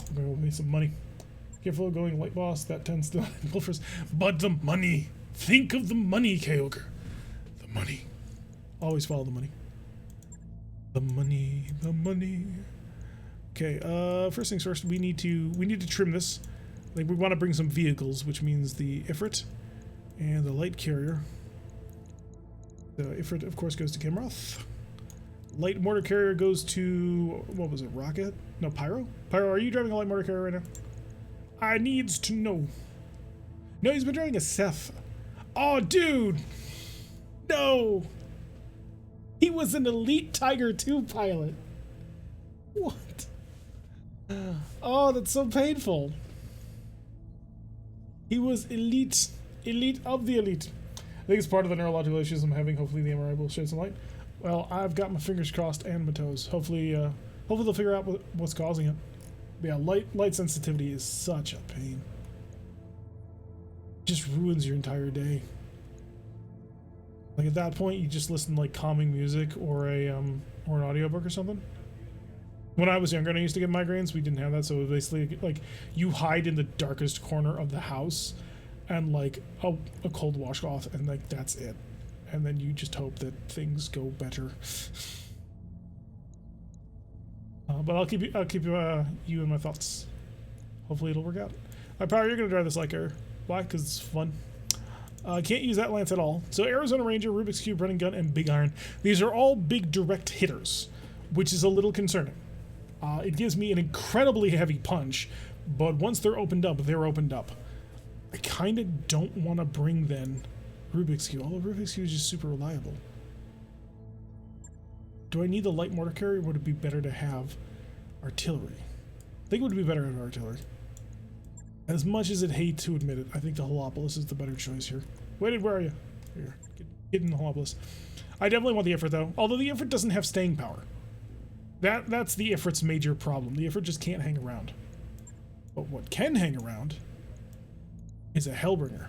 I'm going to go make some money. Careful going light boss, that tends to go first. But the money. Think of the money, Kyogre. The money. Always follow the money. The money, the money. Okay, first things first, we need to trim this. Like we want to bring some vehicles, which means the Ifrit and the light carrier. The Ifrit, of course, goes to Kimroth. Light mortar carrier goes to, what was it, Rocket? No, Pyro? Pyro, are you driving a light mortar carrier right now? I needs to know. No, he's been driving a Seth. Oh, dude! No! He was an Elite Tiger 2 pilot. What? Oh, that's so painful. He was elite of the elite. I think it's part of the neurological issues I'm having. Hopefully the MRI will shed some light. Well, I've got my fingers crossed and my toes. Hopefully they'll figure out what's causing it. But yeah, light sensitivity is such a pain. Just ruins your entire day. Like at that point, you just listen to like calming music or an audiobook or something. When I was younger and I used to get migraines, we didn't have that, so it was basically like you hide in the darkest corner of the house and like a cold washcloth and like that's it. And then you just hope that things go better. But I'll keep you in my thoughts. Hopefully it'll work out. Power, you're gonna drive this like air. Why? Because it's fun. Can't use that lance at all. So Arizona Ranger, Rubik's Cube, Running Gun, and Big Iron. These are all big direct hitters, which is a little concerning. It gives me an incredibly heavy punch, but once they're opened up, they're opened up. I kind of don't want to bring then Rubik's Cube, although Rubik's Cube is just super reliable. Do I need the light mortar carrier, or would it be better to have artillery? I think it would be better to have artillery. As much as I'd hate to admit it, I think the Holopolis is the better choice here. Wait, where are you? Here, get in the Holopolis. I definitely want the Ifrit though, although the Ifrit doesn't have staying power. That's the Ifrit's major problem. The Ifrit just can't hang around. But what can hang around is a Hellbringer.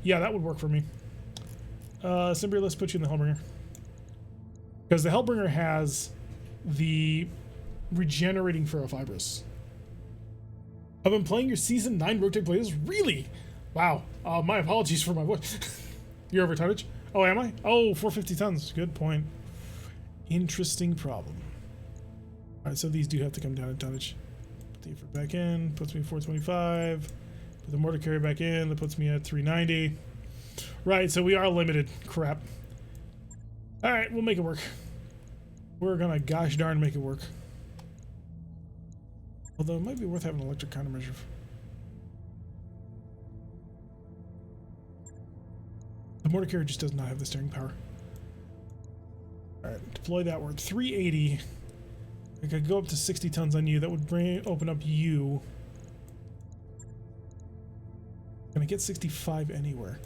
Yeah, that would work for me. Symbria, let's put you in the Hellbringer. Because the Hellbringer has the regenerating ferrofibrous. I've been playing your Season 9 RogueTech playlists? Really? Wow. My apologies for my voice. You're over tonnage? Oh, am I? Oh, 450 tons. Good point. Interesting problem. Alright, so these do have to come down in tonnage. Put the effort back in. Puts me at 425. Put the mortar carrier back in. That puts me at 390. Right, so we are limited. Crap. Alright, we'll make it work. We're gonna gosh darn make it work. Although it might be worth having an electric countermeasure. The mortar carrier just does not have the steering power. Alright, deploy that. We're at 380. I could go up to 60 tons on you. That would open up you. Can I get 65 anywhere?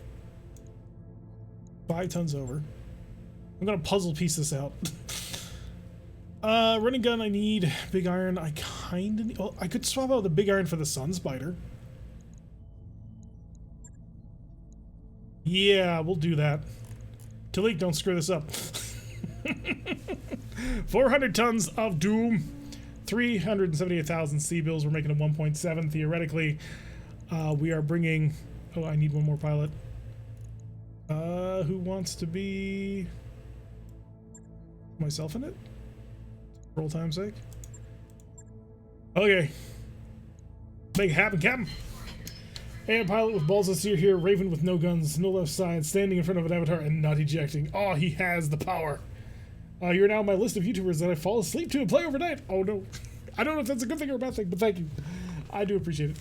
5 tons over. I'm gonna puzzle piece this out. Running gun, I need big iron. I kinda need, well, I could swap out the big iron for the sun spider. Yeah, we'll do that. Talik, don't screw this up. 400 tons of doom. 378,000 C-bills. We're making a 1.7 theoretically. We are bringing, oh, I need one more pilot. Who wants to be myself in it? For old time's sake. Okay. Make it happen, Captain. And pilot with balls of steel here, Raven with no guns, no left side, standing in front of an avatar and not ejecting. Oh, he has the power. You're now on my list of YouTubers that I fall asleep to and play overnight. Oh no. I don't know if that's a good thing or a bad thing, but thank you. I do appreciate it.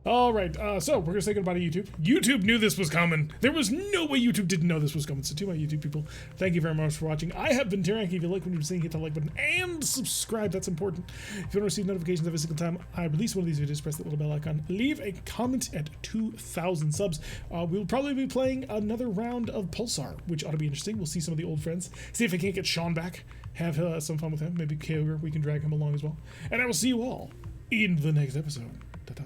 Alright, so we're gonna say goodbye to YouTube. YouTube knew this was coming. There was no way YouTube didn't know this was coming. So to my YouTube people, thank you very much for watching. I have been Tyrank. If you like what you're seeing, hit the like button and subscribe. That's important. If you want to receive notifications every single time I release one of these videos, press that little bell icon. Leave a comment at 2,000 subs. We'll probably be playing another round of Pulsar, which ought to be interesting. We'll see some of the old friends. See if I can't get Sean back. Have some fun with him. Maybe Kyogre, we can drag him along as well. And I will see you all in the next episode. Ta-ta.